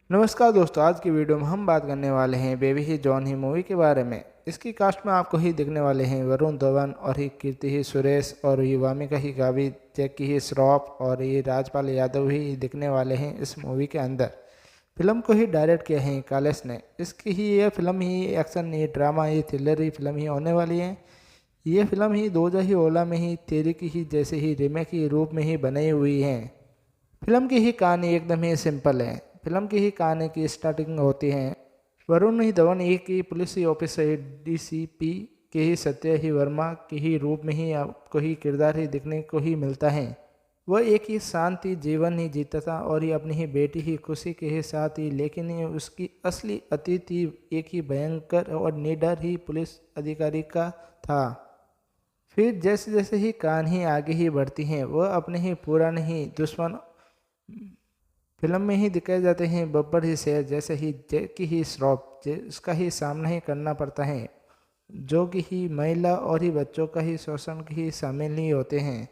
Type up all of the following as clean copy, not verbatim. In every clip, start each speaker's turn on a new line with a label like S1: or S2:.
S1: नमस्कार दोस्तों, आज की वीडियो में हम बात करने वाले हैं baby he John he movie के बारे में। इसकी कास्ट में आपको ही दिखने वाले हैं वरुण धवन और ही कीर्ति ही सुरेश और ये वामिका ही गावी, जैकी ही श्रॉफ और ये राजपाल यादव ही दिखने वाले हैं इस मूवी के अंदर। फिल्म को ही डायरेक्ट किया है कालेश ने। इसकी ही ये फिल्म ही एक्शन, ये ड्रामा, ये थ्रिलर ही फिल्म ही होने वाली है। ये फिल्म ही 2016 में ही तेरी की ही जैसे ही रीमेक ही रूप में ही बनाई हुई है। फिल्म की ही कहानी एकदम ही सिंपल है। फिल्म की ही कहानी की स्टार्टिंग होती है वरुण ही धवन एक ही पुलिस ऑफिसर डीसीपी के ही सत्य ही वर्मा के ही रूप में ही आपको ही किरदार ही दिखने को ही मिलता है। वह एक ही शांति जीवन ही जीता था और ही अपनी ही बेटी ही खुशी के ही साथ ही, लेकिन ये उसकी असली अतिथि एक ही भयंकर और निडर ही पुलिस अधिकारी का था। फिर जैसे जैसे ही कहानी आगे ही बढ़ती हैं वह अपने ही पुराने ही दुश्मन फिल्म में ही दिखाए जाते हैं बब्बर ही शेर जैसे ही जैकी ही श्रॉफ जिसका ही सामना ही करना पड़ता है, जो कि ही महिला और ही बच्चों का ही शोषण की ही शामिल ही होते हैं।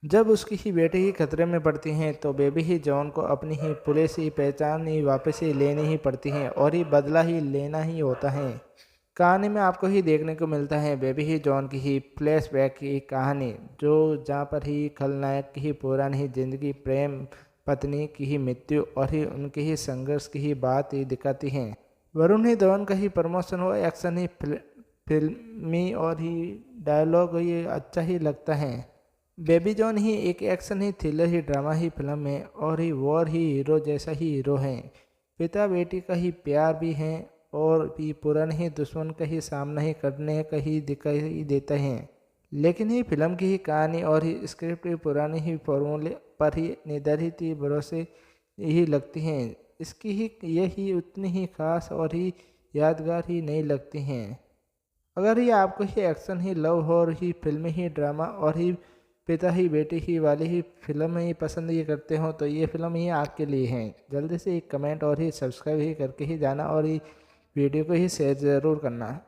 S1: जब उसकी ही बेटी ही खतरे में पड़ती हैं तो बेबी ही जॉन को अपनी ही पुलिस ही पहचान ही वापस ही लेनी ही पड़ती है और ही बदला ही लेना ही होता है। कहानी में आपको ही देखने को मिलता है बेबी ही जॉन की ही फ्लैशबैक की कहानी, जो जहाँ पर ही खलनायक की ही पुरानी ही जिंदगी, प्रेम, पत्नी की ही मृत्यु और ही उनके ही संघर्ष की ही बात ही दिखाती हैं। वरुण ही धवन का ही प्रमोशन हो एक्शन ही फिल्मी और ही डायलॉग ये अच्छा ही लगता है। बेबी जॉन ही एक एक्शन ही थ्रिलर ही ड्रामा ही फिल्म है और ही वॉर ही हीरो जैसा ही हीरो है। पिता बेटी का ही प्यार भी है और भी पुराने ही दुश्मन का ही सामना ही करने का ही दिखाई देता है। लेकिन ही फिल्म की ही कहानी और ही स्क्रिप्ट ही पुराने ही फॉर्मूले पर ही निर्धारित ही भरोसे ही लगती हैं। इसकी ही यही उतनी ही खास और ही यादगार ही नहीं लगती हैं। अगर ये आपको ही एक्शन ही लव और ही फिल्म ही ड्रामा और ही पिता ही बेटी ही वाली ही फिल्म ही पसंद ही करते हो तो ये फिल्म ही आपके लिए है। जल्दी से एक कमेंट और ही सब्सक्राइब ही करके ही जाना और ही वीडियो को ही शेयर ज़रूर करना।